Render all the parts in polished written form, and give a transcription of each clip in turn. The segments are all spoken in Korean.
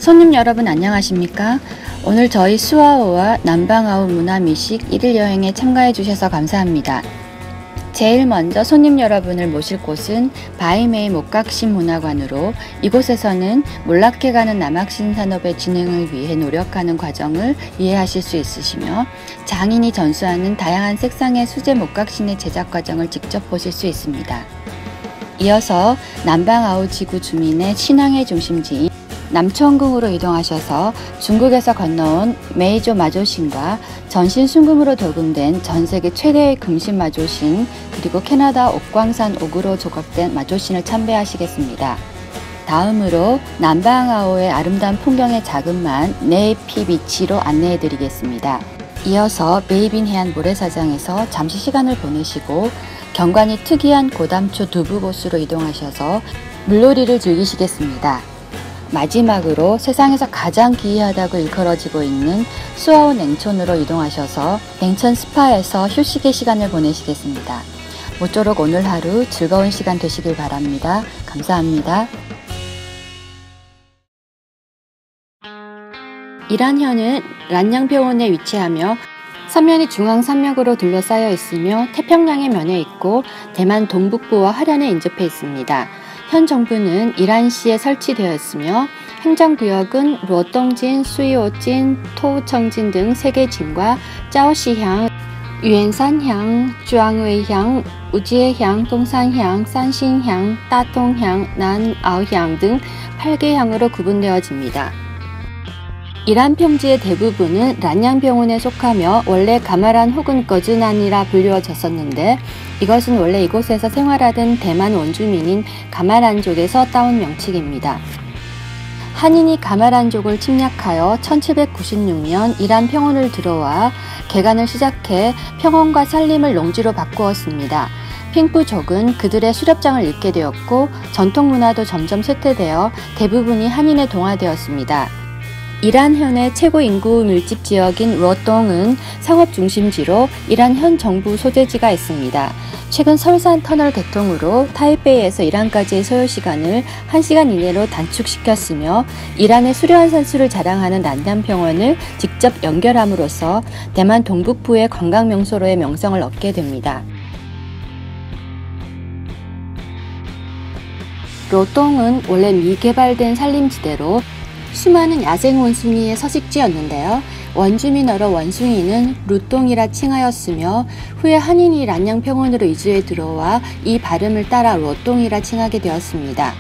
손님 여러분 안녕하십니까? 오늘 저희 수아오와 남방아우 문화미식 1일 여행에 참가해 주셔서 감사합니다. 제일 먼저 손님 여러분을 모실 곳은 바이메이 목각신 문화관으로, 이곳에서는 몰락해가는 남학신 산업의 진행을 위해 노력하는 과정을 이해하실 수 있으시며, 장인이 전수하는 다양한 색상의 수제 목각신의 제작 과정을 직접 보실 수 있습니다. 이어서 남방아우 지구 주민의 신앙의 중심지인 남천궁으로 이동하셔서 중국에서 건너온 메이조 마조신과 전신 순금으로 돌금된 전세계 최대의 금신 마조신, 그리고 캐나다 옥광산 옥으로 조각된 마조신을 참배하시겠습니다. 다음으로 남방아우의 아름다운 풍경의 자금만 네이피 비치로 안내해 드리겠습니다. 이어서 베이빈 해안 모래사장에서 잠시 시간을 보내시고 경관이 특이한 고담초 두부보스로 이동하셔서 물놀이를 즐기시겠습니다. 마지막으로 세상에서 가장 기이하다고 일컬어지고 있는 수아오 냉촌으로 이동하셔서 냉천 스파에서 휴식의 시간을 보내시겠습니다. 모쪼록 오늘 하루 즐거운 시간 되시길 바랍니다. 감사합니다. 이란현은 란양병원에 위치하며 서면이 중앙산맥으로 둘러싸여 있으며 태평양의 면에 있고 대만 동북부와 화련에 인접해 있습니다. 현 정부는 이란시에 설치되어 있으며 행정구역은 루오동진, 수이오진, 토우청진 등 3개 진과 짜오시향, 유엔산향, 주앙웨이향, 우지해향, 동산향, 산신향, 따통향, 난아오향 등 8개 향으로 구분되어집니다. 이란 평지의 대부분은 란양병원에 속하며 원래 가마란 혹은 거즈난이라 불리워졌었는데, 이것은 원래 이곳에서 생활하던 대만 원주민인 가마란족에서 따온 명칭입니다. 한인이 가마란족을 침략하여 1796년 이란 평원을 들어와 개간을 시작해 평원과 산림을 농지로 바꾸었습니다. 핑푸족은 그들의 수렵장을 잃게 되었고 전통 문화도 점점 쇠퇴되어 대부분이 한인에 동화되었습니다. 이란 현의 최고 인구 밀집 지역인 루오동은 상업 중심지로 이란 현 정부 소재지가 있습니다. 최근 설산 터널 개통으로 타이베이에서 이란까지의 소요 시간을 1시간 이내로 단축시켰으며, 이란의 수려한 산수를 자랑하는 란양병원을 직접 연결함으로써 대만 동북부의 관광 명소로의 명성을 얻게 됩니다. 루오동은 원래 미개발된 산림지대로 수많은 야생 원숭이의 서식지였는데요. 원주민어로 원숭이는 루똥이라 칭하였으며, 후에 한인이 란양병원으로 이주해 들어와 이 발음을 따라 루똥이라 칭하게 되었습니다.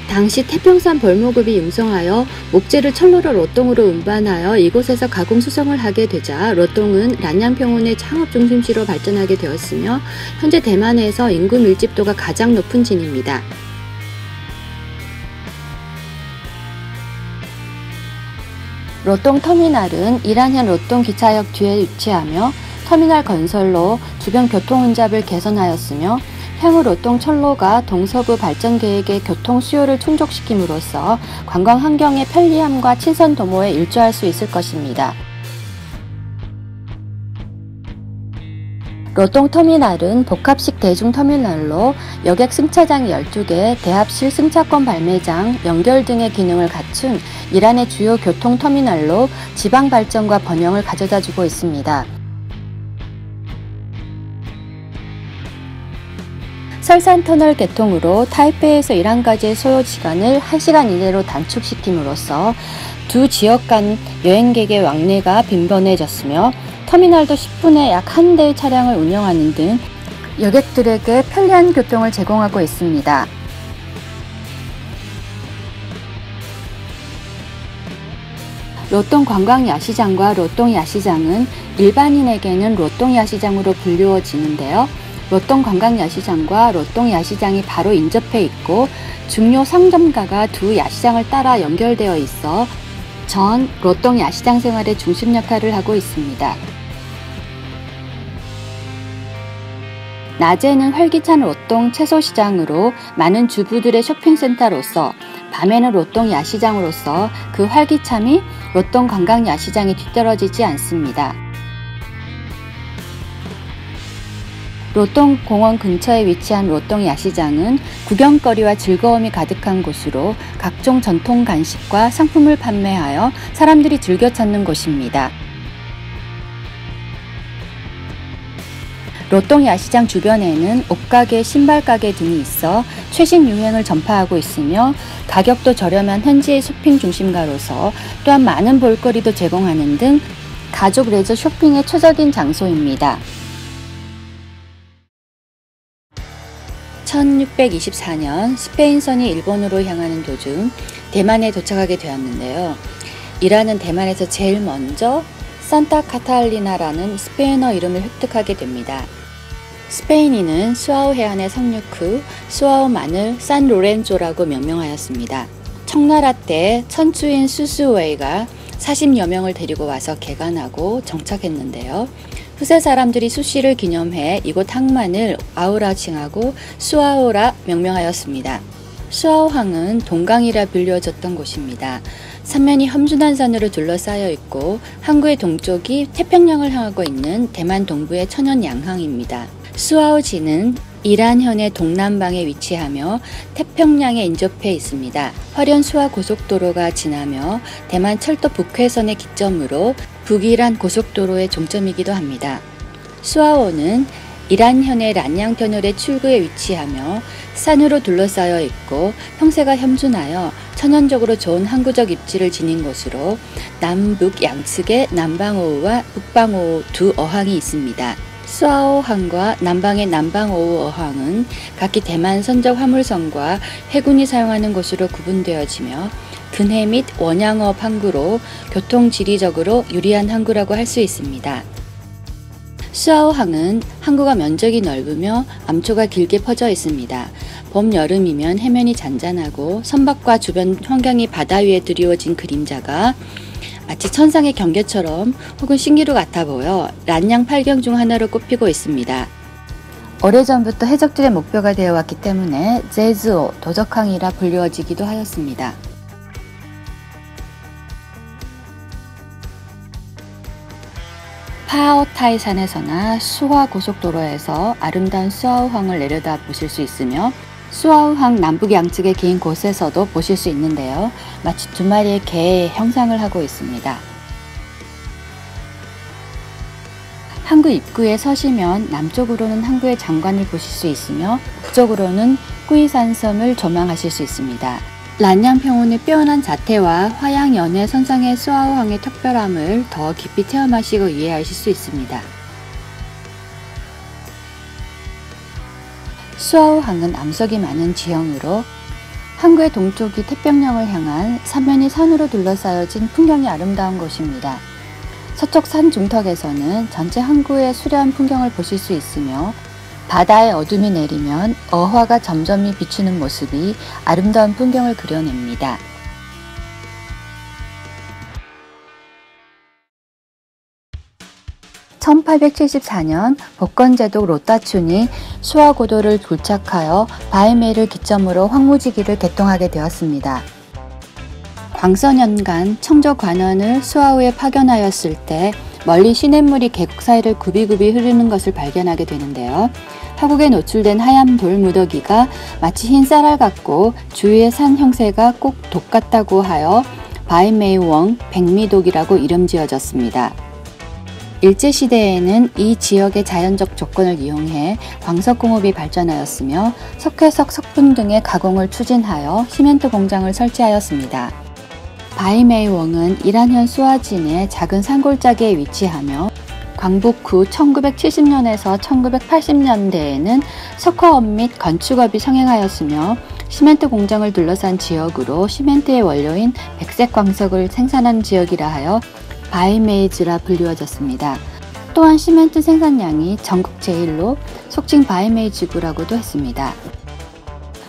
당시 태평산 벌모급이 융성하여 목재를 철로로 루똥으로 운반하여 이곳에서 가공 수송을 하게 되자 루똥은 란양병원의 창업 중심지로 발전하게 되었으며, 현재 대만에서 인구 밀집도가 가장 높은 진입니다. 루똥 터미널은 이란현 루똥 기차역 뒤에 위치하며 터미널 건설로 주변 교통 혼잡을 개선하였으며, 향후 루똥 철로가 동서부 발전 계획의 교통 수요를 충족시킴으로써 관광 환경의 편리함과 친선 도모에 일조할 수 있을 것입니다. 루똥 터미널은 복합식 대중터미널로 여객 승차장이 12개, 대합실 승차권 발매장, 연결 등의 기능을 갖춘 이란의 주요 교통터미널로 지방 발전과 번영을 가져다주고 있습니다. 설산터널 개통으로 타이베이에서 이란까지의 소요 시간을 1시간 이내로 단축시킴으로써 두 지역 간 여행객의 왕래가 빈번해졌으며, 터미널도 10분에 약 1대의 차량을 운영하는 등 여객들에게 편리한 교통을 제공하고 있습니다. 루똥 관광야시장과 루똥 야시장은 일반인에게는 루똥 야시장으로 불리워지는데요. 루똥 관광야시장과 루똥 야시장이 바로 인접해 있고 중요 상점가가 두 야시장을 따라 연결되어 있어 전 루똥 야시장 생활의 중심 역할을 하고 있습니다. 낮에는 활기찬 루똥 채소시장으로 많은 주부들의 쇼핑센터로서, 밤에는 루똥 야시장으로서 그 활기참이 루똥 관광 야시장에 뒤떨어지지 않습니다. 로똥 공원 근처에 위치한 로똥 야시장은 구경거리와 즐거움이 가득한 곳으로 각종 전통 간식과 상품을 판매하여 사람들이 즐겨 찾는 곳입니다. 로똥 야시장 주변에는 옷가게, 신발가게 등이 있어 최신 유행을 전파하고 있으며 가격도 저렴한 현지의 쇼핑 중심가로서 또한 많은 볼거리도 제공하는 등 가족 레저 쇼핑의 최적인 장소입니다. 1624년 스페인선이 일본으로 향하는 도중 대만에 도착하게 되었는데요. 이라는 대만에서 제일 먼저 산타 카탈리나라는 스페인어 이름을 획득하게 됩니다. 스페인인은 수아오 해안에 상륙 후 수아오 만을 산 로렌조라고 명명하였습니다. 청나라 때 천주인 수수웨이가 40여 명을 데리고 와서 개간하고 정착했는데요. 후세 사람들이 수씨를 기념해 이곳 항만을 아오라 칭하고 수아오라 명명하였습니다. 수아오항은 동강이라 불려졌던 곳입니다. 삼면이 험준한 산으로 둘러싸여 있고 항구의 동쪽이 태평양을 향하고 있는 대만 동부의 천연 양항입니다. 수아오지는 이란현의 동남방에 위치하며 태평양에 인접해 있습니다. 화련 수아 고속도로가 지나며 대만 철도 북회선의 기점으로 북이란 고속도로의 종점이기도 합니다. 수아오는 이란현의 란양 터널의 출구에 위치하며 산으로 둘러싸여 있고 형세가 험준하여 천연적으로 좋은 항구적 입지를 지닌 곳으로 남북 양측에 남방오우와 북방오우 두 어항이 있습니다. 수아오항과 남방의 남방오우 어항은 각기 대만 선적 화물선과 해군이 사용하는 곳으로 구분되어지며 근해 및 원양업 항구로 교통 지리적으로 유리한 항구라고 할 수 있습니다. 수아오항은 항구가 면적이 넓으며 암초가 길게 퍼져 있습니다. 봄, 여름이면 해면이 잔잔하고 선박과 주변 환경이 바다 위에 드리워진 그림자가 마치 천상의 경계처럼 혹은 신기루 같아 보여 란양 8경 중 하나로 꼽히고 있습니다. 오래전부터 해적들의 목표가 되어 왔기 때문에 제즈오, 도적항이라 불리워지기도 하였습니다. 파오타이 산에서나 수화 고속도로에서 아름다운 수아오항을 내려다 보실 수 있으며 수아오항 남북 양측의 긴 곳에서도 보실 수 있는데요. 마치 두 마리의 개의 형상을 하고 있습니다. 항구 입구에 서시면 남쪽으로는 항구의 장관을 보실 수 있으며 북쪽으로는 꾸이산섬을 조망하실 수 있습니다. 란양평원의 빼어난 자태와 화양 연해 선상의 수아오항의 특별함을 더 깊이 체험하시고 이해하실 수 있습니다. 수아오항은 암석이 많은 지형으로 항구의 동쪽이 태평양을 향한 삼면이 산으로 둘러싸여진 풍경이 아름다운 곳입니다. 서쪽 산 중턱에서는 전체 항구의 수려한 풍경을 보실 수 있으며 바다에 어둠이 내리면 어화가 점점이 비추는 모습이 아름다운 풍경을 그려냅니다. (1874년) 복건제독 로따춘이 수아고도를 도착하여 바이메이를 기점으로 황무지기를 개통하게 되었습니다. 광선연간 청조관원을 수아오에 파견하였을 때 멀리 시냇물이 계곡 사이를 굽이굽이 흐르는 것을 발견하게 되는데요. 화국에 노출된 하얀 돌 무더기가 마치 흰 쌀알 같고 주위의 산 형세가 꼭 독 같다고 하여 바이메이웡 백미독이라고 이름 지어졌습니다. 일제시대에는 이 지역의 자연적 조건을 이용해 광석공업이 발전하였으며 석회석, 석분 등의 가공을 추진하여 시멘트 공장을 설치하였습니다. 바이메이웡은 이란현 수아진의 작은 산골짜기에 위치하며 광복 후 1970년에서 1980년대에는 석화업 및 건축업이 성행하였으며 시멘트 공장을 둘러싼 지역으로 시멘트의 원료인 백색 광석을 생산하는 지역이라 하여 바이메이즈라 불리워졌습니다. 또한 시멘트 생산량이 전국 제1로 속칭 바이메이 지구라고도 했습니다.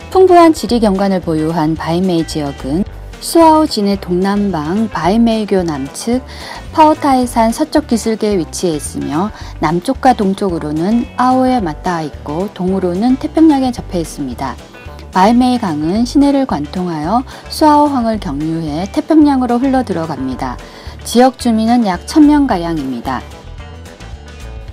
풍부한 지리 경관을 보유한 바이메이 지역은 수아오 진의 동남방 바이메이교 남측 파오타이산 서쪽 기슭에 위치해 있으며 남쪽과 동쪽으로는 아오에 맞닿아 있고 동으로는 태평양에 접해 있습니다. 바이메이 강은 시내를 관통하여 수아오항을 경유해 태평양으로 흘러 들어갑니다. 지역 주민은 약 1000명가량입니다.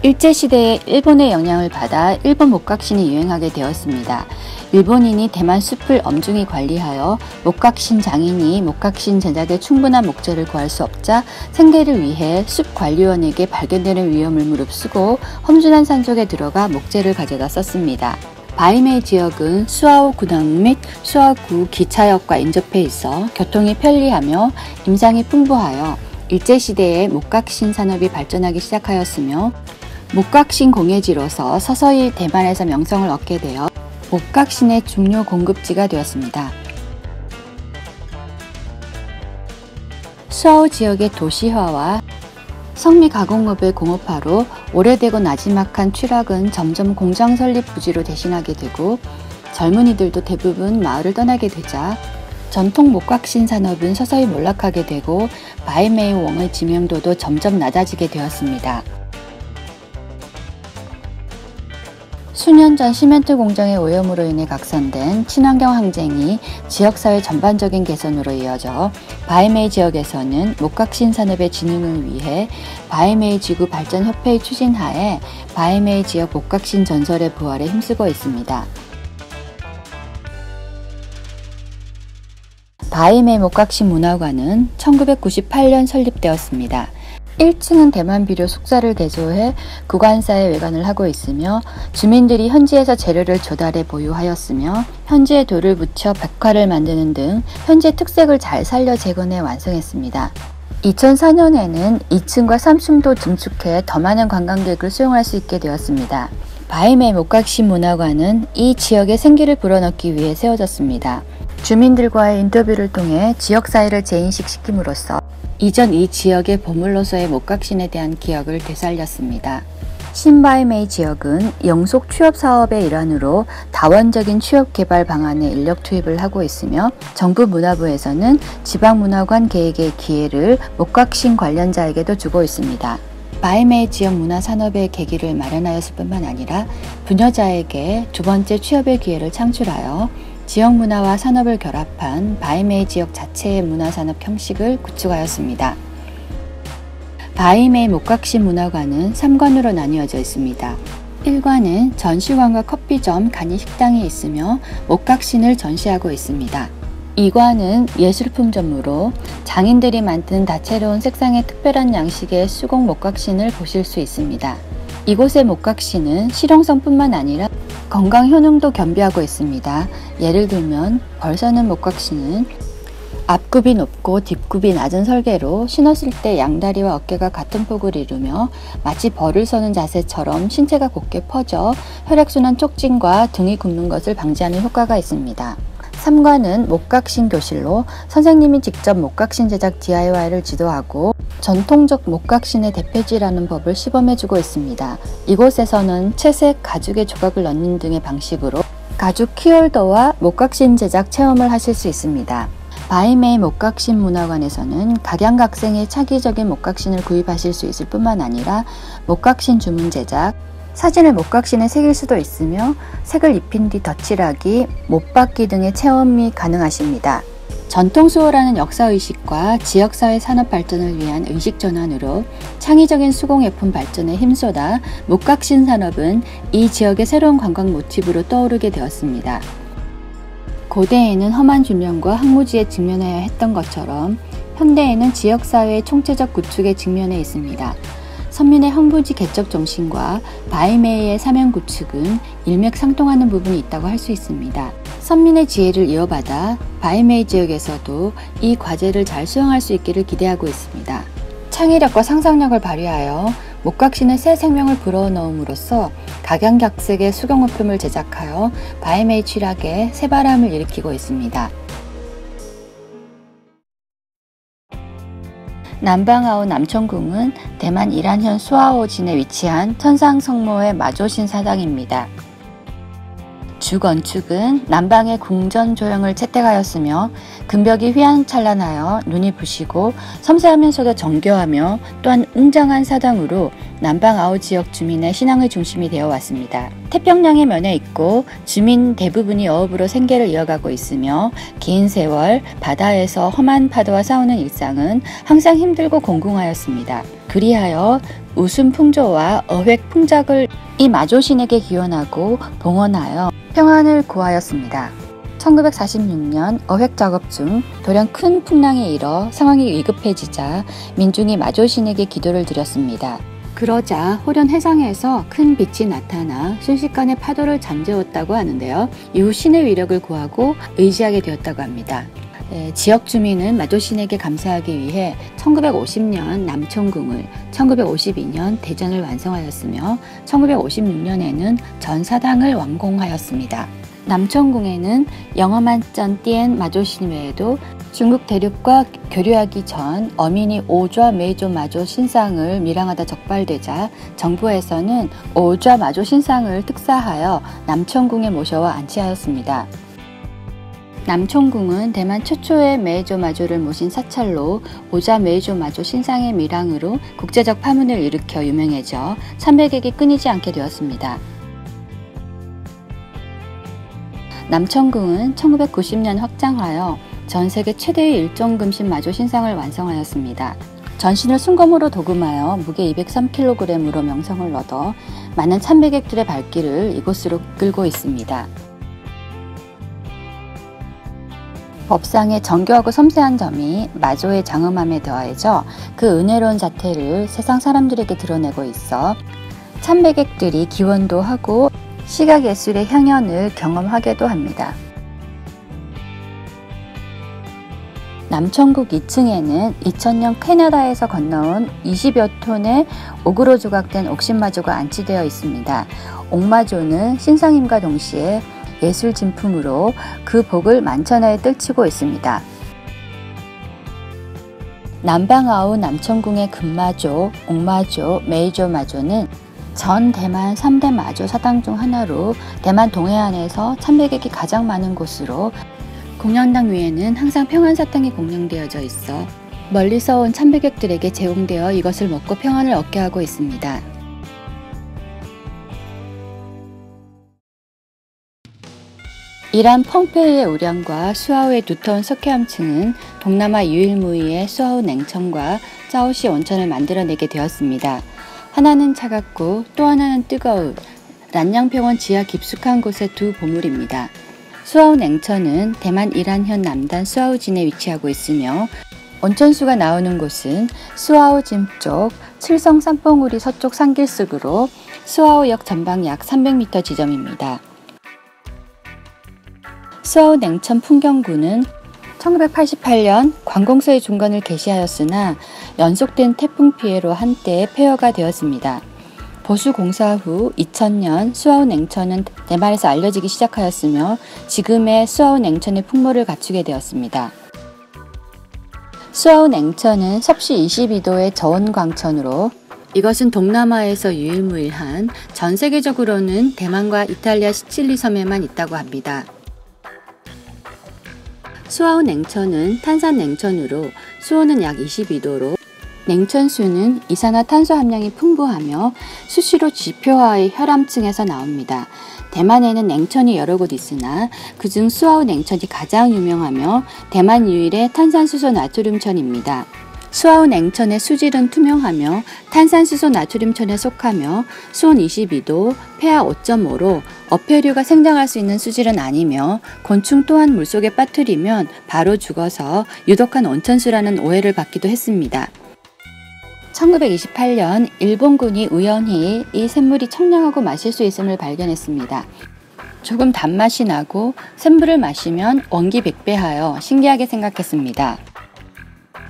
일제시대에 일본의 영향을 받아 일본 목각신이 유행하게 되었습니다. 일본인이 대만 숲을 엄중히 관리하여 목각신 장인이 목각신 제작에 충분한 목재를 구할 수 없자 생계를 위해 숲관리원에게 발견되는 위험을 무릅쓰고 험준한 산속에 들어가 목재를 가져다 썼습니다. 바이메이 지역은 수아오 군항 및 수아구 기차역과 인접해 있어 교통이 편리하며 임상이 풍부하여 일제시대에 목각신 산업이 발전하기 시작하였으며 목각신 공예지로서 서서히 대만에서 명성을 얻게 되어 목각신의 중요 공급지가 되었습니다. 수아오 지역의 도시화와 성미 가공업의 공업화로 오래되고 나지막한 취락은 점점 공장 설립 부지로 대신하게 되고 젊은이들도 대부분 마을을 떠나게 되자 전통 목각신 산업은 서서히 몰락하게 되고 바이메이 웡의 지명도도 점점 낮아지게 되었습니다. 수년 전 시멘트 공장의 오염으로 인해 각산된 친환경 항쟁이 지역사회 전반적인 개선으로 이어져 바이메이 지역에서는 목각신 산업의 진흥을 위해 바이메이 지구 발전 협회의 추진하에 바이메이 지역 목각신 전설의 부활에 힘쓰고 있습니다. 바이메이 목각신 문화관은 1998년 설립되었습니다. 1층은 대만 비료 숙사를 개조해 구관사의 외관을 하고 있으며 주민들이 현지에서 재료를 조달해 보유하였으며 현지에 돌을 붙여 백화를 만드는 등 현지의 특색을 잘 살려 재건해 완성했습니다. 2004년에는 2층과 3층도 증축해 더 많은 관광객을 수용할 수 있게 되었습니다. 바이메이 목각신 문화관은 이 지역에 생기를 불어넣기 위해 세워졌습니다. 주민들과의 인터뷰를 통해 지역사회를 재인식시킴으로써 이전 이 지역의 보물로서의 목각신에 대한 기억을 되살렸습니다. 신바이메이 지역은 영속 취업 사업의 일환으로 다원적인 취업 개발 방안에 인력 투입을 하고 있으며 정부 문화부에서는 지방문화관 계획의 기회를 목각신 관련자에게도 주고 있습니다. 바이메이 지역 문화산업의 계기를 마련하였을 뿐만 아니라 부녀자에게 두 번째 취업의 기회를 창출하여 지역 문화와 산업을 결합한 바이메이 지역 자체의 문화산업 형식을 구축하였습니다. 바이메이 목각신 문화관은 3관으로 나뉘어져 있습니다. 1관은 전시관과 커피점, 간이식당이 있으며 목각신을 전시하고 있습니다. 2관은 예술품점으로 장인들이 만든 다채로운 색상의 특별한 양식의 수공 목각신을 보실 수 있습니다. 이곳의 목각신은 실용성뿐만 아니라 건강 효능도 겸비하고 있습니다. 예를 들면 벌 서는 목각신은 앞굽이 높고 뒷굽이 낮은 설계로 신었을 때 양다리와 어깨가 같은 폭을 이루며 마치 벌을 서는 자세처럼 신체가 곧게 퍼져 혈액순환 촉진과 등이 굽는 것을 방지하는 효과가 있습니다. 3관은 목각신 교실로 선생님이 직접 목각신 제작 DIY를 지도하고 전통적 목각신의 대패질하는 법을 시범해주고 있습니다. 이곳에서는 채색, 가죽의 조각을 넣는 등의 방식으로 가죽 키홀더와 목각신 제작 체험을 하실 수 있습니다. 바이메이 목각신 문화관에서는 각양각색의 차기적인 목각신을 구입하실 수 있을 뿐만 아니라 목각신 주문 제작, 사진을 목각신에 새길 수도 있으며 색을 입힌 뒤 덧칠하기, 못받기 등의 체험이 가능하십니다. 전통수호라는 역사의식과 지역사회 산업 발전을 위한 의식 전환으로 창의적인 수공예품 발전에 힘쏟아 목각신 산업은 이 지역의 새로운 관광 모티브로 떠오르게 되었습니다. 고대에는 험한 준련과 항무지에 직면해야 했던 것처럼 현대에는 지역사회의 총체적 구축에 직면해 있습니다. 선민의 항부지 개척 정신과 바이메이의 사명 구축은 일맥상통하는 부분이 있다고 할 수 있습니다. 선민의 지혜를 이어받아 바이메이 지역에서도 이 과제를 잘 수행할 수 있기를 기대하고 있습니다. 창의력과 상상력을 발휘하여 목각신의 새 생명을 불어넣음으로써 각양각색의 수경물품을 제작하여 바이메이 취락에 새바람을 일으키고 있습니다. 남방아오 남천궁은 대만 이란현 수아오진에 위치한 천상성모의 마조신 사당입니다. 주 건축은 남방의 궁전 조형을 채택하였으며 금벽이 휘황찬란하여 눈이 부시고 섬세하면서도 정교하며 또한 웅장한 사당으로 남방아오 지역 주민의 신앙의 중심이 되어 왔습니다. 태평양의 면에 있고 주민 대부분이 어업으로 생계를 이어가고 있으며 긴 세월 바다에서 험한 파도와 싸우는 일상은 항상 힘들고 공공하였습니다. 그리하여 웃음 풍조와 어획 풍작을 이 마조신에게 기원하고 봉헌하여 평안을 구하였습니다. 1946년 어획 작업 중 돌연 큰 풍랑이 일어 상황이 위급해지자 민중이 마조신에게 기도를 드렸습니다. 그러자 호련 해상에서 큰 빛이 나타나 순식간에 파도를 잠재웠다고 하는데요. 이후 신의 위력을 구하고 의지하게 되었다고 합니다. 지역 주민은 마조신에게 감사하기 위해 1950년 남천궁을, 1952년 대전을 완성하였으며 1956년에는 전 사당을 완공하였습니다. 남천궁에는 영어만전 띠엔 마조신 외에도 중국 대륙과 교류하기 전 어민이 오좌 메이조 마조 신상을 밀항하다 적발되자 정부에서는 오좌 마조 신상을 특사하여 남천궁에 모셔와 안치하였습니다. 남천궁은 대만 최초의 메이조 마조를 모신 사찰로 오좌 메이조 마조 신상의 밀항으로 국제적 파문을 일으켜 유명해져 참배객이 끊이지 않게 되었습니다. 남천궁은 1990년 확장하여 전 세계 최대의 일종금신 마조 신상을 완성하였습니다. 전신을 순검으로 도금하여 무게 203kg으로 명성을 얻어 많은 참배객들의 발길을 이곳으로 끌고 있습니다. 법상의 정교하고 섬세한 점이 마조의 장엄함에 더해져 그 은혜로운 자태를 세상 사람들에게 드러내고 있어 참배객들이 기원도 하고 시각예술의 향연을 경험하게도 합니다. 남천국 2층에는 2000년 캐나다에서 건너온 20여 톤의 옥으로 조각된 옥신마조가 안치되어 있습니다. 옥마조는 신상임과 동시에 예술 진품으로 그 복을 만천하에 떨치고 있습니다. 남방아우 남천궁의 금마조, 옥마조, 메이조 마조는 전 대만 3대 마조 사당 중 하나로 대만 동해안에서 참배객이 가장 많은 곳으로 공연당 위에는 항상 평안사탕이 공양되어져 있어 멀리서 온 참배객들에게 제공되어 이것을 먹고 평안을 얻게 하고 있습니다. 이란 펑페이의 우량과 수아우의 두터운 석회암층은 동남아 유일무이의 수아우 냉천과 짜오시 온천을 만들어내게 되었습니다. 하나는 차갑고 또 하나는 뜨거운 란양평원 지하 깊숙한 곳의 두 보물입니다. 수아우 냉천은 대만 이란현 남단 수아우진에 위치하고 있으며 온천수가 나오는 곳은 수아우진 쪽 칠성 쌈뽕우리 서쪽 산길속으로 수아우역 전방 약 300m 지점입니다. 수아우 냉천 풍경구는 1988년 관공서의 중건을 개시하였으나 연속된 태풍 피해로 한때 폐허가 되었습니다. 보수 공사 후 2000년 수아우 냉천은 대만에서 알려지기 시작하였으며 지금의 수아우 냉천의 풍모를 갖추게 되었습니다. 수아우 냉천은 섭씨 22도의 저온광천으로 이것은 동남아에서 유일무이한 전 세계적으로는 대만과 이탈리아 시칠리 섬에만 있다고 합니다. 수아우 냉천은 탄산 냉천으로 수온은 약 22도로 냉천수는 이산화탄소 함량이 풍부하며 수시로 지표하의 혈암층에서 나옵니다. 대만에는 냉천이 여러 곳 있으나 그중 수아우 냉천이 가장 유명하며 대만 유일의 탄산수소 나트륨천입니다. 수아우 냉천의 수질은 투명하며 탄산수소 나트륨천에 속하며 수온 22도, pH 5.5로 어패류가 생장할 수 있는 수질은 아니며 곤충 또한 물속에 빠뜨리면 바로 죽어서 유독한 온천수라는 오해를 받기도 했습니다. 1928년 일본군이 우연히 이 샘물이 청량하고 마실 수 있음을 발견했습니다. 조금 단맛이 나고 샘물을 마시면 원기 백배하여 신기하게 생각했습니다.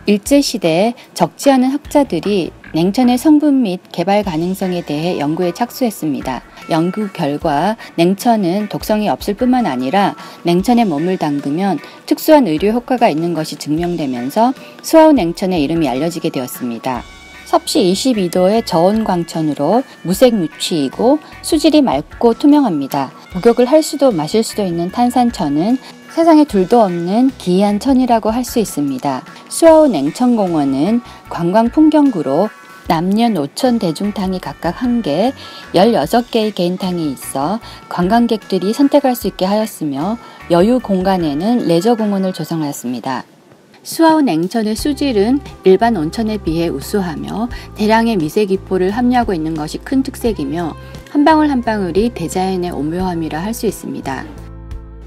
일제시대에 적지 않은 학자들이 냉천의 성분 및 개발 가능성에 대해 연구에 착수했습니다. 연구 결과 냉천은 독성이 없을 뿐만 아니라 냉천에 몸을 담그면 특수한 의료 효과가 있는 것이 증명되면서 수아우 냉천의 이름이 알려지게 되었습니다. 섭씨 22도의 저온광천으로 무색 무취이고 수질이 맑고 투명합니다. 목욕을 할 수도 마실 수도 있는 탄산천은 세상에 둘도 없는 기이한 천이라고 할 수 있습니다. 수아우 냉천공원은 관광풍경구로 남녀 노천 대중탕이 각각 1개, 16개의 개인탕이 있어 관광객들이 선택할 수 있게 하였으며 여유 공간에는 레저 공원을 조성하였습니다. 수아우 냉천의 수질은 일반 온천에 비해 우수하며 대량의 미세 기포를 함유하고 있는 것이 큰 특색이며 한 방울 한 방울이 대자연의 오묘함이라 할 수 있습니다.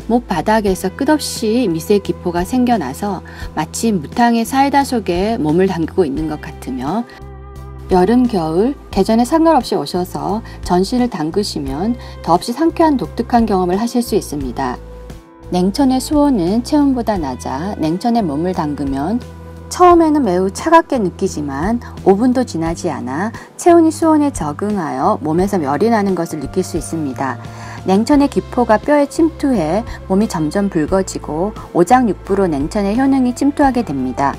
못 바닥에서 끝없이 미세 기포가 생겨나서 마치 무탕의 사이다 속에 몸을 담그고 있는 것 같으며 여름, 겨울, 계절에 상관없이 오셔서 전신을 담그시면 더없이 상쾌한 독특한 경험을 하실 수 있습니다. 냉천의 수온은 체온보다 낮아 냉천에 몸을 담그면 처음에는 매우 차갑게 느끼지만 5분도 지나지 않아 체온이 수온에 적응하여 몸에서 열이 나는 것을 느낄 수 있습니다. 냉천의 기포가 뼈에 침투해 몸이 점점 붉어지고 오장육부로 냉천의 효능이 침투하게 됩니다.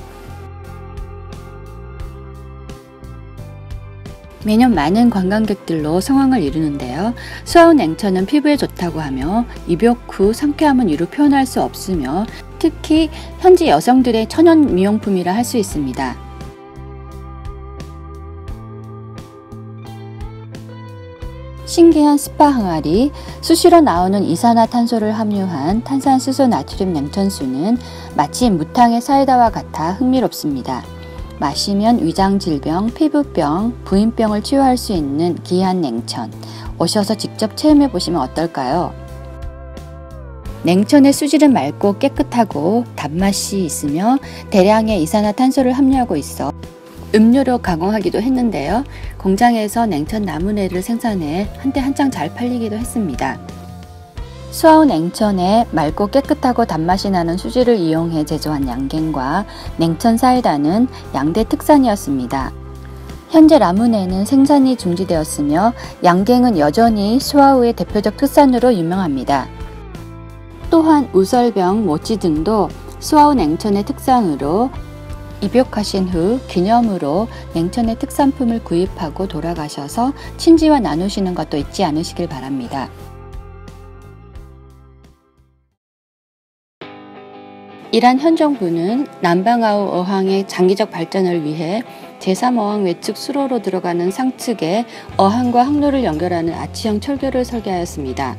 매년 많은 관광객들로 성황을 이루는데요. 수아우 냉천은 피부에 좋다고 하며 입욕 후 상쾌함은 이루 표현할 수 없으며 특히 현지 여성들의 천연 미용품이라 할 수 있습니다. 신기한 스파 항아리, 수시로 나오는 이산화탄소를 함유한 탄산수소 나트륨 냉천수는 마치 무탕의 사이다와 같아 흥미롭습니다. 마시면 위장질병, 피부병, 부인병을 치유할 수 있는 귀한 냉천. 오셔서 직접 체험해 보시면 어떨까요? 냉천의 수질은 맑고 깨끗하고 단맛이 있으며 대량의 이산화탄소를 함유하고 있어 음료로 가공하기도 했는데요. 공장에서 냉천 나무내를 생산해 한때 한창 잘 팔리기도 했습니다. 수아우 냉천에 맑고 깨끗하고 단맛이 나는 수질을 이용해 제조한 양갱과 냉천 사이다는 양대 특산이었습니다. 현재 라무네는 생산이 중지되었으며 양갱은 여전히 수아우의 대표적 특산으로 유명합니다. 또한 우설병, 모찌 등도 수아우 냉천의 특산으로 입욕하신 후 기념으로 냉천의 특산품을 구입하고 돌아가셔서 친지와 나누시는 것도 잊지 않으시길 바랍니다. 이란 현 정부는 남방아우 어항의 장기적 발전을 위해 제3어항 외측 수로로 들어가는 상측에 어항과 항로를 연결하는 아치형 철교를 설계하였습니다.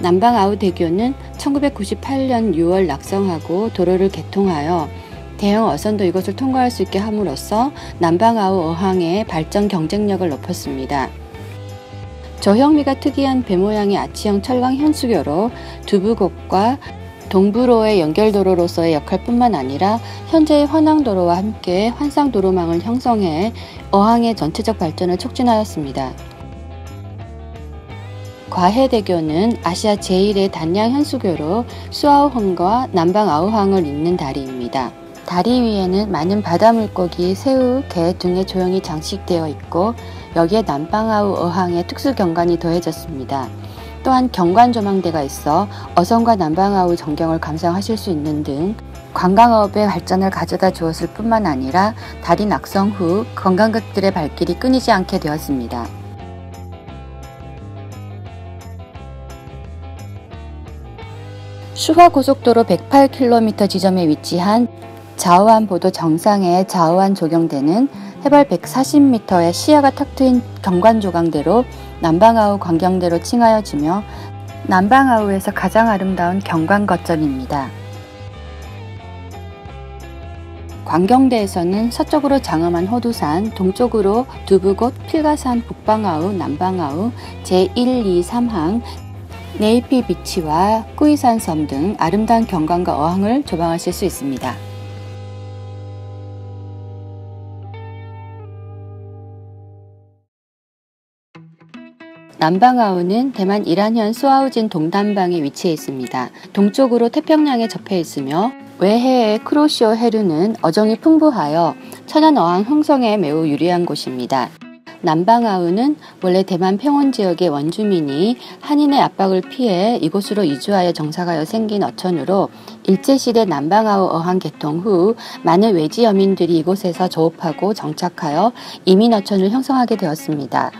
남방아우 대교는 1998년 6월 낙성하고 도로를 개통하여 대형 어선도 이곳을 통과할 수 있게 함으로써 남방아우 어항의 발전 경쟁력을 높였습니다. 저형미가 특이한 배 모양의 아치형 철강 현수교로 두부곡과 동부로의 연결도로로서의 역할뿐만 아니라 현재의 환항도로와 함께 환상도로망을 형성해 어항의 전체적 발전을 촉진하였습니다. 과해대교는 아시아 제1의 단양 현수교로 수아우항과 남방아우항을 잇는 다리입니다. 다리 위에는 많은 바다물고기, 새우, 게 등의 조형이 장식되어 있고 여기에 남방아우 어항의 특수 경관이 더해졌습니다. 또한 경관 조망대가 있어 어선과 남방아우 전경을 감상하실 수 있는 등 관광업의 발전을 가져다 주었을 뿐만 아니라 다리 낙성 후 관광객들의 발길이 끊이지 않게 되었습니다. 수화고속도로 108km 지점에 위치한 자우안보도 정상의 자우안 조경대는 해발 140m의 시야가 탁 트인 경관조강대로 남방아우 광경대로 칭하여지며 남방아우에서 가장 아름다운 경관거점입니다. 광경대에서는 서쪽으로 장엄한 호두산, 동쪽으로 두부곶, 필가산, 북방아우, 남방아우, 제1, 2, 3항, 네이피 비치와 꾸이산 섬 등 아름다운 경관과 어항을 조망하실 수 있습니다. 남방아우는 대만 이란현 수아우진 동단방에 위치해 있습니다. 동쪽으로 태평양에 접해 있으며 외해의 크로시오 해류는 어종이 풍부하여 천연 어항 형성에 매우 유리한 곳입니다. 남방아우는 원래 대만 평원 지역의 원주민이 한인의 압박을 피해 이곳으로 이주하여 정착하여 생긴 어촌으로 일제시대 남방아우 어항 개통 후 많은 외지 여민들이 이곳에서 조업하고 정착하여 이민 어촌을 형성하게 되었습니다.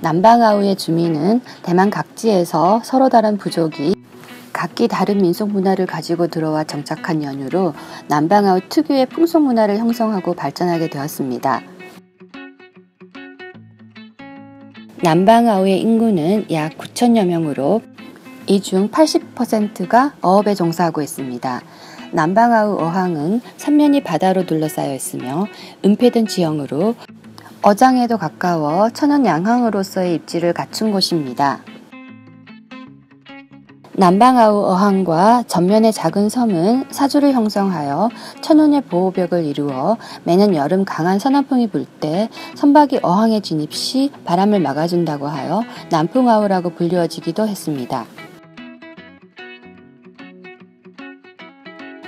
남방아우의 주민은 대만 각지에서 서로 다른 부족이 각기 다른 민속 문화를 가지고 들어와 정착한 연유로 남방아우 특유의 풍속 문화를 형성하고 발전하게 되었습니다. 남방아우의 인구는 약 9,000여 명으로 이 중 80%가 어업에 종사하고 있습니다. 남방아우 어항은 삼면이 바다로 둘러싸여 있으며 은폐된 지형으로 어장에도 가까워 천연 양항으로서의 입지를 갖춘 곳입니다. 남방아우 어항과 전면의 작은 섬은 사주를 형성하여 천운의 보호벽을 이루어 매년 여름 강한 서남풍이 불 때 선박이 어항에 진입 시 바람을 막아준다고 하여 남풍아우라고 불리워지기도 했습니다.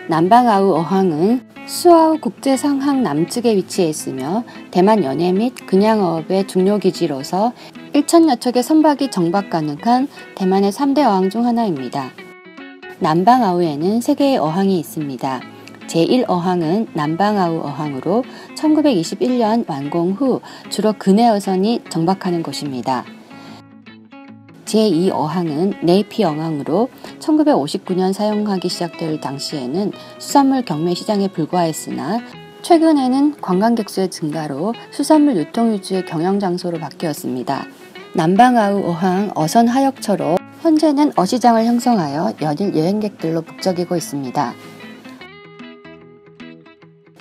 남방아우 어항은 수아우 국제상항 남측에 위치해 있으며 대만 연해 및 그냥어업의 중요기지로서 1,000여 척의 선박이 정박 가능한 대만의 3대 어항 중 하나입니다. 남방아우에는 3개의 어항이 있습니다. 제1어항은 남방아우 어항으로 1921년 완공 후 주로 근해어선이 정박하는 곳입니다. 제2어항은 네이피 어항으로 1959년 사용하기 시작될 당시에는 수산물 경매 시장에 불과했으나 최근에는 관광객 수의 증가로 수산물 유통 위주의 경영 장소로 바뀌었습니다. 남방아우 어항 어선 하역처로 현재는 어시장을 형성하여 연일 여행객들로 북적이고 있습니다.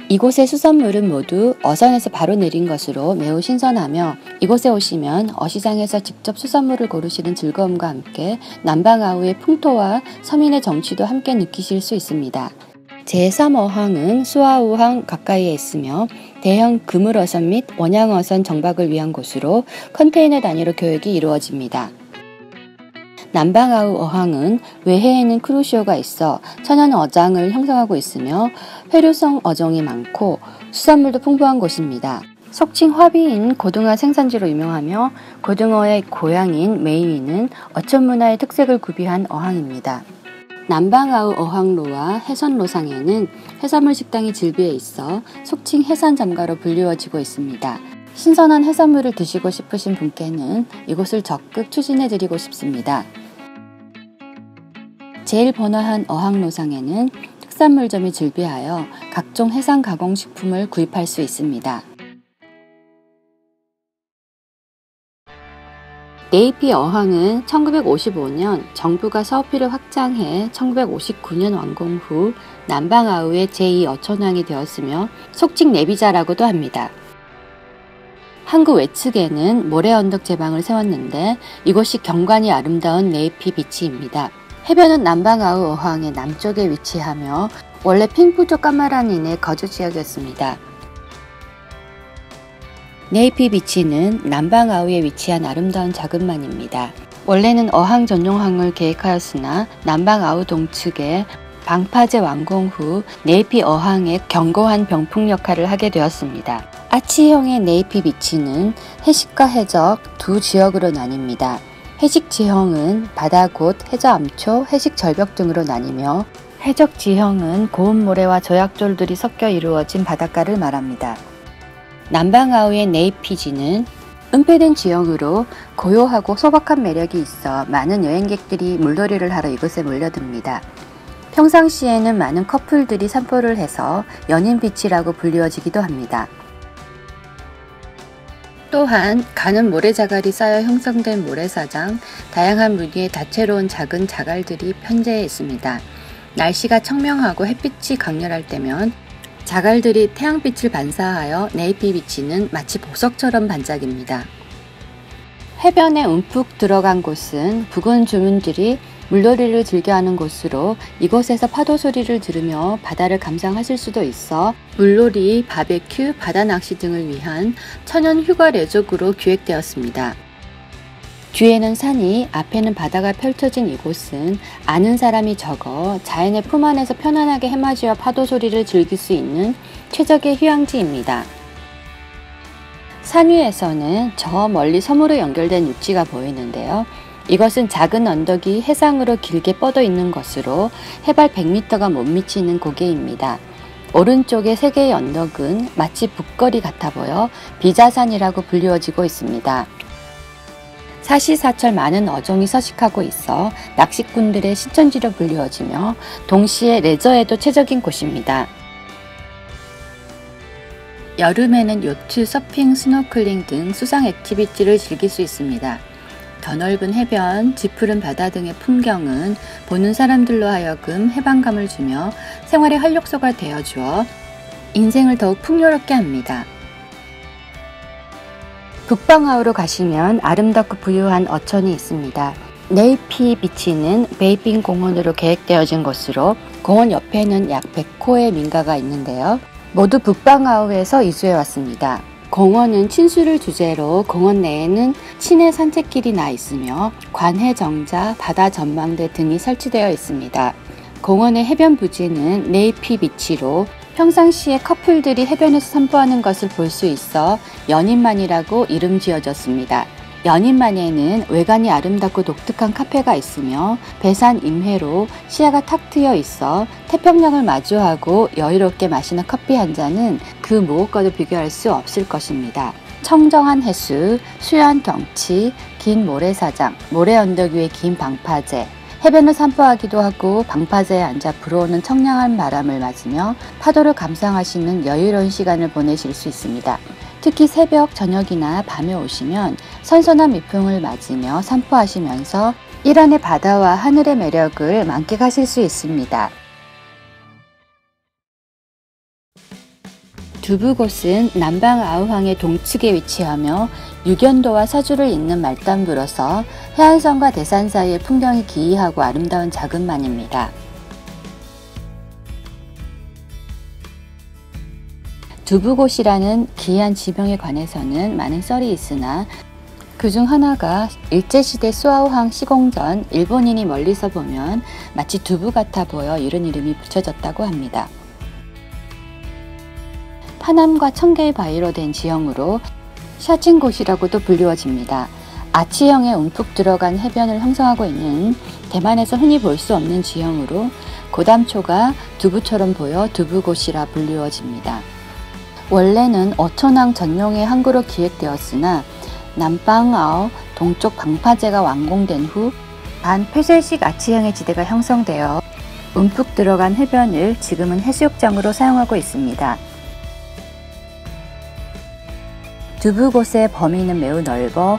이곳의 수산물은 모두 어선에서 바로 내린 것으로 매우 신선하며 이곳에 오시면 어시장에서 직접 수산물을 고르시는 즐거움과 함께 남방아우의 풍토와 서민의 정취도 함께 느끼실 수 있습니다. 제3어항은 수아우항 가까이에 있으며 대형 그물어선 및 원양어선 정박을 위한 곳으로 컨테이너 단위로 교역이 이루어집니다. 남방아우 어항은 외해에는 크루시오가 있어 천연 어장을 형성하고 있으며 회류성 어종이 많고 수산물도 풍부한 곳입니다. 속칭 화비인 고등어 생산지로 유명하며 고등어의 고향인 메이위는 어촌 문화의 특색을 구비한 어항입니다. 남방아우 어항로와 해선로상에는 해산물 식당이 즐비해 있어 속칭 해산점가로 불리워지고 있습니다. 신선한 해산물을 드시고 싶으신 분께는 이곳을 적극 추진해드리고 싶습니다. 제일 번화한 어항로상에는 특산물점이 즐비하여 각종 해상 가공식품을 구입할 수 있습니다. 네이피 어항은 1955년 정부가 서피를 확장해 1959년 완공 후 남방아우의 제2어촌항이 되었으며 속칭 내비자라고도 합니다. 항구 외측에는 모래언덕 제방을 세웠는데 이곳이 경관이 아름다운 네이피 비치입니다. 해변은 남방아우 어항의 남쪽에 위치하며 원래 핑푸족 까마란인의 거주지역이었습니다. 네이피 비치는 남방아우에 위치한 아름다운 자금만입니다. 원래는 어항 전용항을 계획하였으나 남방아우 동측에 방파제 완공 후 네이피 어항의 견고한 병풍 역할을 하게 되었습니다. 아치형의 네이피 비치는 해식과 해적 두 지역으로 나뉩니다. 해식 지형은 바다 곳 해저암초, 해식 절벽 등으로 나뉘며 해적 지형은 고운 모래와 저약졸들이 섞여 이루어진 바닷가를 말합니다. 남방아우의 네이피지는 은폐된 지형으로 고요하고 소박한 매력이 있어 많은 여행객들이 물놀이를 하러 이곳에 몰려듭니다. 평상시에는 많은 커플들이 산보를 해서 연인비치라고 불리워지기도 합니다. 또한 가는 모래자갈이 쌓여 형성된 모래사장, 다양한 무늬의 다채로운 작은 자갈들이 편재해 있습니다. 날씨가 청명하고 햇빛이 강렬할 때면 자갈들이 태양빛을 반사하여 네이피 비치는 마치 보석처럼 반짝입니다. 해변에 움푹 들어간 곳은 부근 주민들이 물놀이를 즐겨하는 곳으로 이곳에서 파도 소리를 들으며 바다를 감상하실 수도 있어 물놀이, 바베큐, 바다낚시 등을 위한 천연 휴가 레저구로 기획되었습니다. 뒤에는 산이, 앞에는 바다가 펼쳐진 이곳은 아는 사람이 적어 자연의 품 안에서 편안하게 해맞이와 파도 소리를 즐길 수 있는 최적의 휴양지입니다. 산 위에서는 저 멀리 섬으로 연결된 육지가 보이는데요. 이것은 작은 언덕이 해상으로 길게 뻗어 있는 것으로 해발 100m가 못 미치는 고개입니다. 오른쪽의 3개의 언덕은 마치 북거리 같아 보여 비자산이라고 불리워지고 있습니다. 사시사철 많은 어종이 서식하고 있어 낚시꾼들의 신천지로 불리워지며 동시에 레저에도 최적인 곳입니다. 여름에는 요트, 서핑, 스노클링 등 수상 액티비티를 즐길 수 있습니다. 넓은 해변, 짙푸른 바다 등의 풍경은 보는 사람들로 하여금 해방감을 주며 생활의 활력소가 되어주어 인생을 더욱 풍요롭게 합니다. 북방아우로 가시면 아름답고 부유한 어촌이 있습니다. 네이피 비치는 베이빙 공원으로 계획되어진 곳으로 공원 옆에는 약 100호의 민가가 있는데요. 모두 북방아우에서 이주해 왔습니다. 공원은 친수를 주제로 공원 내에는 친해 산책길이 나 있으며 관해 정자, 바다 전망대 등이 설치되어 있습니다. 공원의 해변 부지는 네이피 비치로 평상시에 커플들이 해변에서散歩하는 것을 볼 수 있어 연인만이라고 이름 지어졌습니다. 연인만에는 외관이 아름답고 독특한 카페가 있으며 배산 임해로 시야가 탁 트여 있어 태평양을 마주하고 여유롭게 마시는 커피 한 잔은 그 무엇과도 비교할 수 없을 것입니다. 청정한 해수, 수려한 경치, 긴 모래사장, 모래 언덕 위의 긴 방파제, 해변을散歩하기도 하고 방파제에 앉아 불어오는 청량한 바람을 맞으며 파도를 감상하시는 여유로운 시간을 보내실 수 있습니다. 특히 새벽, 저녁이나 밤에 오시면 선선한 미풍을 맞으며散歩하시면서 이란의 바다와 하늘의 매력을 만끽하실 수 있습니다. 두부곳은 남방 아우항의 동측에 위치하며 유견도와 서주를 잇는 말단부로서 해안선과 대산 사이의 풍경이 기이하고 아름다운 자금만입니다. 두부곳이라는 기이한 지명에 관해서는 많은 썰이 있으나 그중 하나가 일제시대 수아우항 시공전 일본인이 멀리서 보면 마치 두부 같아 보여 이런 이름이 붙여졌다고 합니다. 파남과 청개의 바위로 된 지형으로 샤칭곳이라고도 불리워집니다. 아치형의 움푹 들어간 해변을 형성하고 있는 대만에서 흔히 볼 수 없는 지형으로 고담초가 두부처럼 보여 두부곳이라 불리워집니다. 원래는 어촌항 전용의 항구로 기획되었으나 남방아우 동쪽 방파제가 완공된 후 반폐쇄식 아치형의 지대가 형성되어 움푹 들어간 해변을 지금은 해수욕장으로 사용하고 있습니다. 두부곳의 범위는 매우 넓어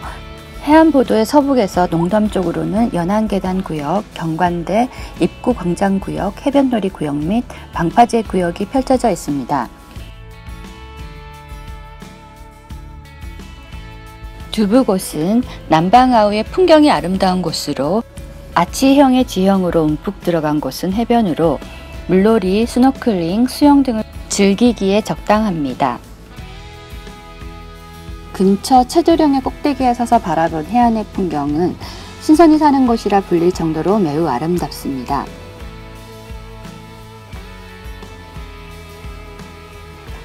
해안보도의 서북에서 농담쪽으로는 연안계단구역, 경관대, 입구 광장구역, 해변놀이구역 및 방파제 구역이 펼쳐져 있습니다. 두부곳은 남방아우의 풍경이 아름다운 곳으로 아치형의 지형으로 움푹 들어간 곳은 해변으로 물놀이, 스노클링, 수영 등을 즐기기에 적당합니다. 근처 채도령의 꼭대기에 서서 바라본 해안의 풍경은 신선이 사는 곳이라 불릴 정도로 매우 아름답습니다.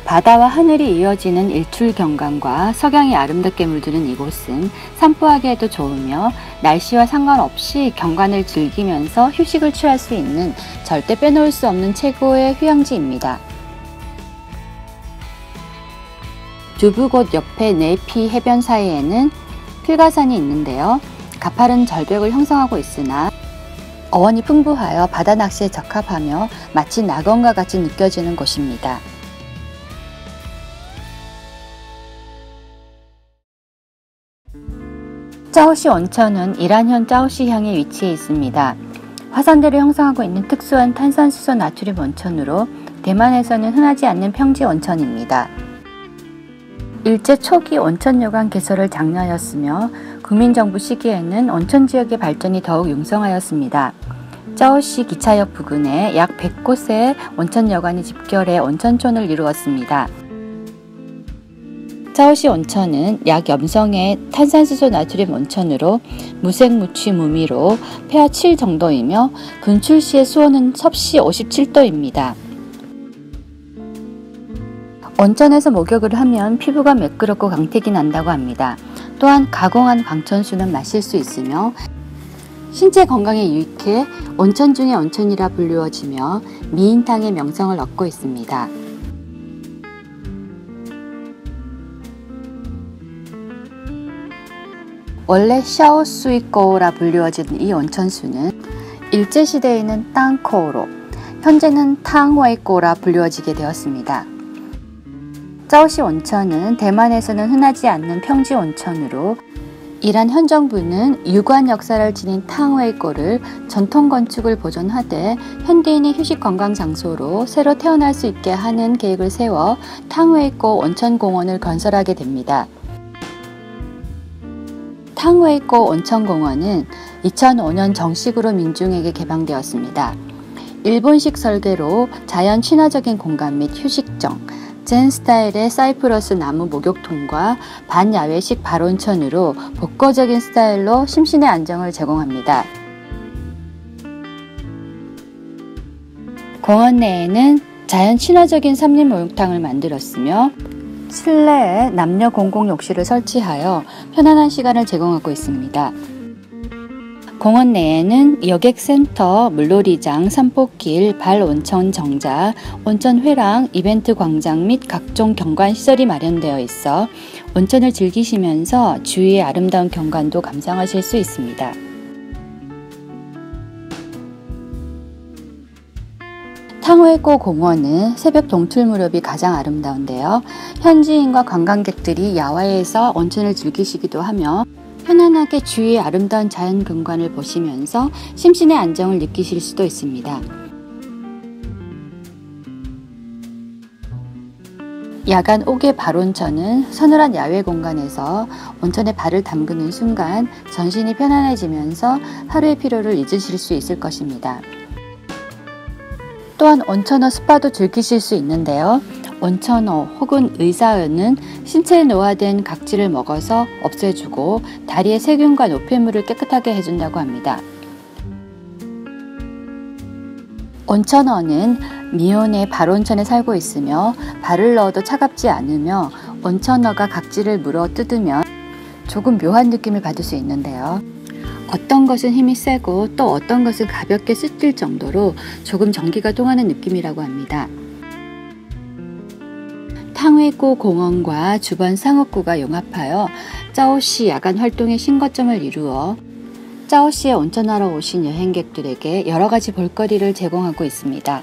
바다와 하늘이 이어지는 일출경관과 석양이 아름답게 물드는 이곳은散歩하기에도 좋으며 날씨와 상관없이 경관을 즐기면서 휴식을 취할 수 있는 절대 빼놓을 수 없는 최고의 휴양지입니다. 두부곳 옆에 네이피 해변 사이에는 필가산이 있는데요. 가파른 절벽을 형성하고 있으나 어원이 풍부하여 바다 낚시에 적합하며 마치 낙원과 같이 느껴지는 곳입니다. 짜오시 온천은 이란현 짜오시향에 위치해 있습니다. 화산들을 형성하고 있는 특수한 탄산수소 나트륨 온천으로 대만에서는 흔하지 않는 평지 온천입니다. 일제 초기 온천요강 개설을 장려하였으며 국민정부 시기에는 온천지역의 발전이 더욱 융성하였습니다. 짜오시 기차역 부근에 약 100곳의 온천여관이 집결해 온천촌을 이루었습니다. 짜오시 온천은 약 염성의 탄산수소 나트륨 온천으로 무색무취 무미로 pH 7 정도이며 분출 시의 수온은 섭씨 57도입니다. 온천에서 목욕을 하면 피부가 매끄럽고 광택이 난다고 합니다. 또한 가공한 광천수는 마실 수 있으며 신체 건강에 유익해 온천 중의 온천이라 불리워지며 미인탕의 명성을 얻고 있습니다. 원래 샤오수이코우라 불리워지는 이 온천수는 일제시대에는 땅코우로, 현재는 탕웨이코우라 불리워지게 되었습니다. 짜오시 온천은 대만에서는 흔하지 않는 평지 온천으로 이란 현 정부는 유구한 역사를 지닌 탕웨이꼬를 전통 건축을 보존하되 현대인의 휴식 관광 장소로 새로 태어날 수 있게 하는 계획을 세워 탕웨이꼬 온천공원을 건설하게 됩니다. 탕웨이꼬 온천공원은 2005년 정식으로 민중에게 개방되었습니다. 일본식 설계로 자연 친화적인 공간 및 휴식정, 젠 스타일의 사이프러스 나무 목욕통과 반야외식 발온천으로 복고적인 스타일로 심신의 안정을 제공합니다. 공원 내에는 자연 친화적인 삼림 목욕탕을 만들었으며 실내에 남녀 공공 욕실을 설치하여 편안한 시간을 제공하고 있습니다. 공원 내에는 여객센터, 물놀이장, 산포길, 발온천 정자, 온천 회랑, 이벤트 광장 및 각종 경관시설이 마련되어 있어 온천을 즐기시면서 주위의 아름다운 경관도 감상하실 수 있습니다. 탕웨이꼬 공원은 새벽 동틀 무렵이 가장 아름다운데요. 현지인과 관광객들이 야외에서 온천을 즐기시기도 하며 편안하게 주위의 아름다운 자연景관을 보시면서 심신의 안정을 느끼실 수도 있습니다. 야간 5개 발온천은 서늘한 야외 공간에서 온천에 발을 담그는 순간 전신이 편안해지면서 하루의 피로를 잊으실 수 있을 것입니다. 또한 온천어 스파도 즐기실 수 있는데요. 온천어 혹은 의사어는 신체에 노화된 각질을 먹어서 없애주고 다리의 세균과 노폐물을 깨끗하게 해준다고 합니다. 온천어는 미온의 발온천에 살고 있으며 발을 넣어도 차갑지 않으며 온천어가 각질을 물어 뜯으면 조금 묘한 느낌을 받을 수 있는데요. 어떤 것은 힘이 세고 또 어떤 것은 가볍게 스칠 정도로 조금 전기가 통하는 느낌이라고 합니다. 탕웨이꼬 공원과 주변 상업구가 융합하여 짜오시 야간 활동의 신거점을 이루어 짜오시에 온천하러 오신 여행객들에게 여러 가지 볼거리를 제공하고 있습니다.